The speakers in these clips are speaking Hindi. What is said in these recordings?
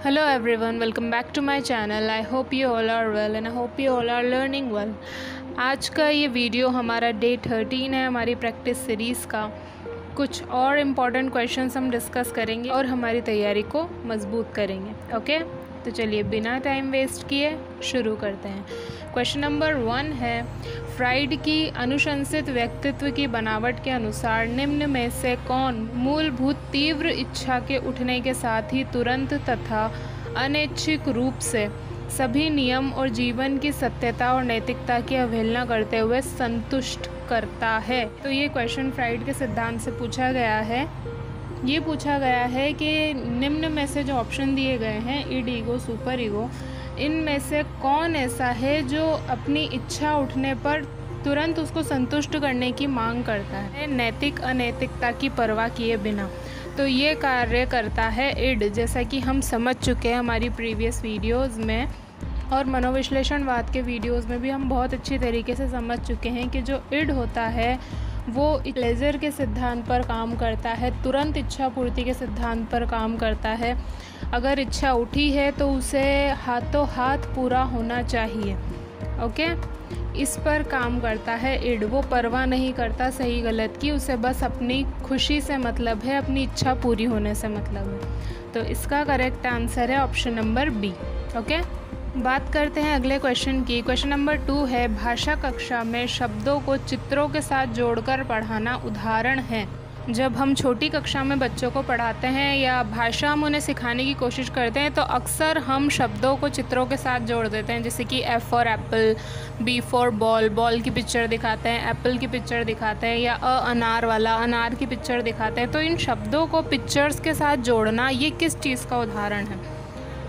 Hello everyone, welcome back to my channel. I hope you all are well and I hope you all are learning well. आज का ये वीडियो हमारा डे 13 है हमारी प्रैक्टिस सीरीज़ का। कुछ और इम्पॉर्टेंट क्वेश्चंस हम डिस्कस करेंगे और हमारी तैयारी को मजबूत करेंगे। ओके, तो चलिए बिना टाइम वेस्ट किए शुरू करते हैं। क्वेश्चन नंबर 1 है, फ्राइड की अनुशंसित व्यक्तित्व की बनावट के अनुसार निम्न में से कौन मूलभूत तीव्र इच्छा के उठने के साथ ही तुरंत तथा अनैच्छिक रूप से सभी नियम और जीवन की सत्यता और नैतिकता की अवहेलना करते हुए संतुष्ट करता है? तो ये क्वेश्चन फ्राइड के सिद्धांत से पूछा गया है। ये पूछा गया है कि निम्न में से जो ऑप्शन दिए गए हैं, इड ईगो, सुपर ईगो, इनमें से कौन ऐसा है जो अपनी इच्छा उठने पर तुरंत उसको संतुष्ट करने की मांग करता है, नैतिक अनैतिकता की परवाह किए बिना? तो ये कार्य करता है इड, जैसा कि हम समझ चुके हैं हमारी प्रीवियस वीडियोस में और मनोविश्लेषणवाद के वीडियोस में भी हम बहुत अच्छी तरीके से समझ चुके हैं कि जो इड होता है वो प्लेजर के सिद्धांत पर काम करता है, तुरंत इच्छा पूर्ति के सिद्धांत पर काम करता है। अगर इच्छा उठी है तो उसे हाथों हाथ पूरा होना चाहिए। ओके, इस पर काम करता है इड। वो परवाह नहीं करता सही गलत की, उसे बस अपनी खुशी से मतलब है, अपनी इच्छा पूरी होने से मतलब है। तो इसका करेक्ट आंसर है ऑप्शन नंबर बी। ओके, बात करते हैं अगले क्वेश्चन की। क्वेश्चन नंबर 2 है, भाषा कक्षा में शब्दों को चित्रों के साथ जोड़कर पढ़ाना उदाहरण है। जब हम छोटी कक्षा में बच्चों को पढ़ाते हैं या भाषा हम उन्हें सिखाने की कोशिश करते हैं तो अक्सर हम शब्दों को चित्रों के साथ जोड़ देते हैं, जैसे कि F for apple, B for ball, ball की पिक्चर दिखाते हैं, एप्पल की पिक्चर दिखाते हैं, या अनार वाला अनार की पिक्चर दिखाते हैं। तो इन शब्दों को पिक्चर्स के साथ जोड़ना ये किस चीज़ का उदाहरण है?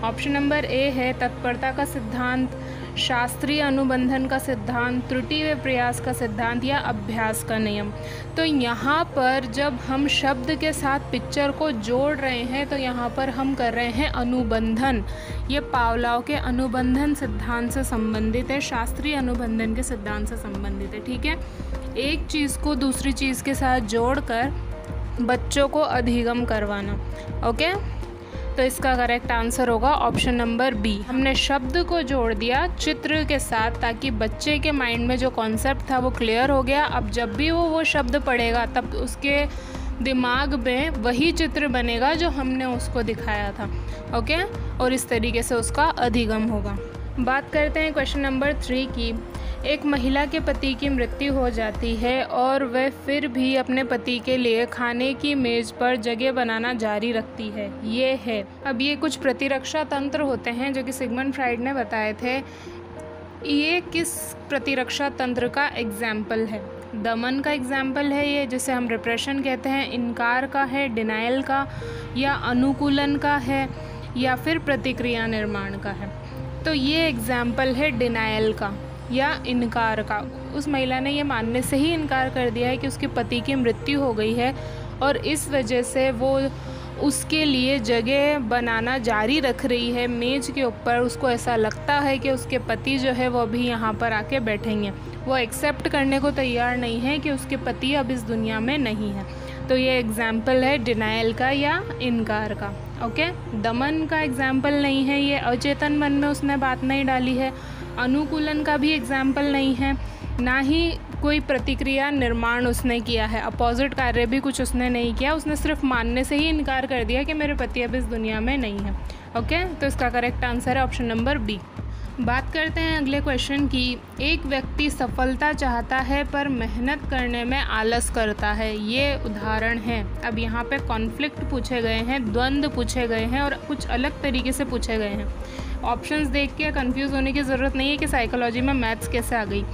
ऑप्शन नंबर ए है तत्परता का सिद्धांत, शास्त्रीय अनुबंधन का सिद्धांत, त्रुटि व प्रयास का सिद्धांत, या अभ्यास का नियम। तो यहाँ पर जब हम शब्द के साथ पिक्चर को जोड़ रहे हैं तो यहाँ पर हम कर रहे हैं अनुबंधन। ये पावलोव के अनुबंधन सिद्धांत से संबंधित है, शास्त्रीय अनुबंधन के सिद्धांत से संबंधित है। ठीक है, एक चीज़ को दूसरी चीज़ के साथ जोड़कर बच्चों को अधिगम करवाना। ओके, तो इसका करेक्ट आंसर होगा ऑप्शन नंबर बी। हमने शब्द को जोड़ दिया चित्र के साथ ताकि बच्चे के माइंड में जो कॉन्सेप्ट था वो क्लियर हो गया। अब जब भी वो शब्द पढ़ेगा तब उसके दिमाग में वही चित्र बनेगा जो हमने उसको दिखाया था। ओके, और इस तरीके से उसका अधिगम होगा। बात करते हैं क्वेश्चन नंबर 3 की। एक महिला के पति की मृत्यु हो जाती है और वह फिर भी अपने पति के लिए खाने की मेज़ पर जगह बनाना जारी रखती है। ये है, अब ये कुछ प्रतिरक्षा तंत्र होते हैं जो कि सिगमंड फ्राइड ने बताए थे। ये किस प्रतिरक्षा तंत्र का एग्जाम्पल है? दमन का एग्जाम्पल है ये, जिसे हम रिप्रेशन कहते हैं, इनकार का है, डिनाइल का, या अनुकूलन का है, या फिर प्रतिक्रिया निर्माण का है? तो ये एग्जाम्पल है डिनाइल का या इनकार का। उस महिला ने ये मानने से ही इनकार कर दिया है कि उसके पति की मृत्यु हो गई है और इस वजह से वो उसके लिए जगह बनाना जारी रख रही है मेज़ के ऊपर। उसको ऐसा लगता है कि उसके पति जो है वो भी यहाँ पर आके बैठेंगे। वो एक्सेप्ट करने को तैयार नहीं है कि उसके पति अब इस दुनिया में नहीं है। तो ये एग्जाम्पल है डिनाइल का या इनकार का। ओके, दमन का एग्जाम्पल नहीं है, ये अचेतन मन में उसने बात नहीं डाली है। अनुकूलन का भी एग्जाम्पल नहीं है, ना ही कोई प्रतिक्रिया निर्माण उसने किया है, अपोजिट कार्य भी कुछ उसने नहीं किया। उसने सिर्फ मानने से ही इनकार कर दिया कि मेरे पति अब इस दुनिया में नहीं है। ओके, तो इसका करेक्ट आंसर है ऑप्शन नंबर बी। बात करते हैं अगले क्वेश्चन की। एक व्यक्ति सफलता चाहता है पर मेहनत करने में आलस करता है। ये उदाहरण है। अब यहाँ पे कॉन्फ्लिक्ट पूछे गए हैं, द्वंद्व पूछे गए हैं और कुछ अलग तरीके से पूछे गए हैं। ऑप्शंस देख के कंफ्यूज होने की ज़रूरत नहीं है कि साइकोलॉजी में मैथ्स कैसे आ गई।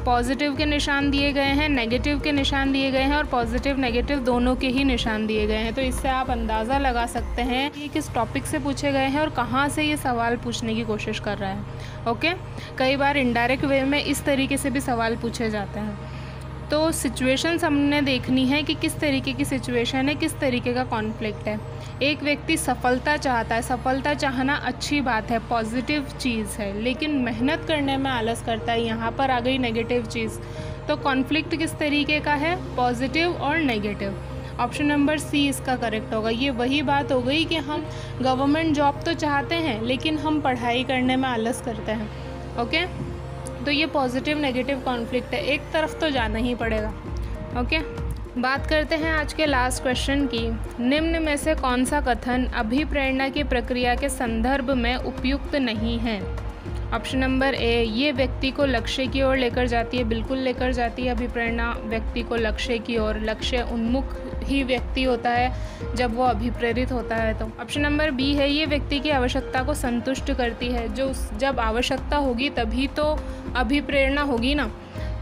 पॉजिटिव के निशान दिए गए हैं, नेगेटिव के निशान दिए गए हैं और पॉजिटिव नेगेटिव दोनों के ही निशान दिए गए हैं। तो इससे आप अंदाज़ा लगा सकते हैं कि किस टॉपिक से पूछे गए हैं और कहाँ से ये सवाल पूछने की कोशिश कर रहा है। ओके, कई बार इनडायरेक्ट वे में इस तरीके से भी सवाल पूछे जाते हैं। तो सिचुएशंस हमने देखनी है कि किस तरीके की सिचुएशन है, किस तरीके का कॉन्फ्लिक्ट है। एक व्यक्ति सफलता चाहता है, सफलता चाहना अच्छी बात है, पॉजिटिव चीज़ है, लेकिन मेहनत करने में आलस करता है, यहाँ पर आ गई नेगेटिव चीज़। तो कॉन्फ्लिक्ट किस तरीके का है? पॉजिटिव और नेगेटिव। ऑप्शन नंबर सी इसका करेक्ट होगा। ये वही बात हो गई कि हम गवर्नमेंट जॉब तो चाहते हैं लेकिन हम पढ़ाई करने में आलस करते हैं। ओके, तो ये पॉजिटिव नेगेटिव कॉन्फ्लिक्ट है, एक तरफ तो जाना ही पड़ेगा। ओके, बात करते हैं आज के लास्ट क्वेश्चन की। निम्न में से कौन सा कथन अभिप्रेरणा की प्रक्रिया के संदर्भ में उपयुक्त नहीं है? ऑप्शन नंबर ए, ये व्यक्ति को लक्ष्य की ओर लेकर जाती है। बिल्कुल लेकर जाती है अभिप्रेरणा व्यक्ति को लक्ष्य की ओर। लक्ष्य उन्मुख ही व्यक्ति होता है जब वो अभिप्रेरित होता है। तो ऑप्शन नंबर बी है, ये व्यक्ति की आवश्यकता को संतुष्ट करती है। जब आवश्यकता होगी तभी तो अभिप्रेरणा होगी ना।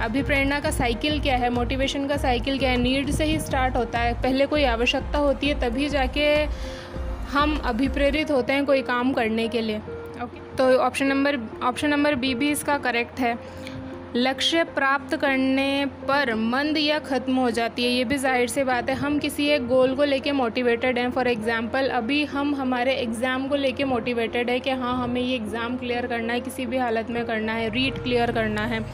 अभिप्रेरणा का साइकिल क्या है, मोटिवेशन का साइकिल क्या है? नीड से ही स्टार्ट होता है। पहले कोई आवश्यकता होती है तभी जाके हम अभिप्रेरित होते हैं कोई काम करने के लिए। ओके, तो ऑप्शन नंबर बी भी इसका करेक्ट है। लक्ष्य प्राप्त करने पर मंद या ख़त्म हो जाती है, ये भी जाहिर सी बात है। हम किसी एक गोल को लेके मोटिवेटेड हैं। फॉर एग्जांपल अभी हम हमारे एग्ज़ाम को लेके मोटिवेटेड है कि हाँ हमें ये एग्ज़ाम क्लियर करना है, किसी भी हालत में करना है, रीट क्लियर करना है।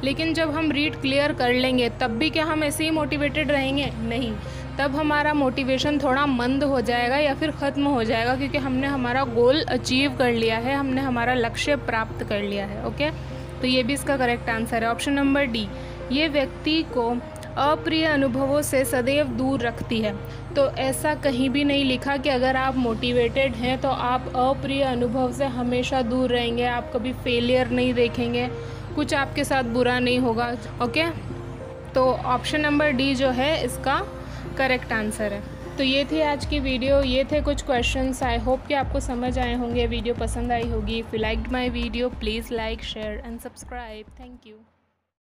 लेकिन जब हम रीट क्लियर कर लेंगे तब भी क्या हम ऐसे ही मोटिवेटेड रहेंगे? नहीं, तब हमारा मोटिवेशन थोड़ा मंद हो जाएगा या फिर ख़त्म हो जाएगा, क्योंकि हमने हमारा गोल अचीव कर लिया है, हमने हमारा लक्ष्य प्राप्त कर लिया है। ओके, तो ये भी इसका करेक्ट आंसर है। ऑप्शन नंबर डी, ये व्यक्ति को अप्रिय अनुभवों से सदैव दूर रखती है। तो ऐसा कहीं भी नहीं लिखा कि अगर आप मोटिवेटेड हैं तो आप अप्रिय अनुभव से हमेशा दूर रहेंगे, आप कभी फेलियर नहीं देखेंगे, कुछ आपके साथ बुरा नहीं होगा। ओके, तो ऑप्शन नंबर डी जो है इसका करेक्ट आंसर है। तो ये थी आज की वीडियो, ये थे कुछ क्वेश्चंस। आई होप कि आपको समझ आए होंगे, वीडियो पसंद आई होगी। If you liked my video please like, share and subscribe. Thank you.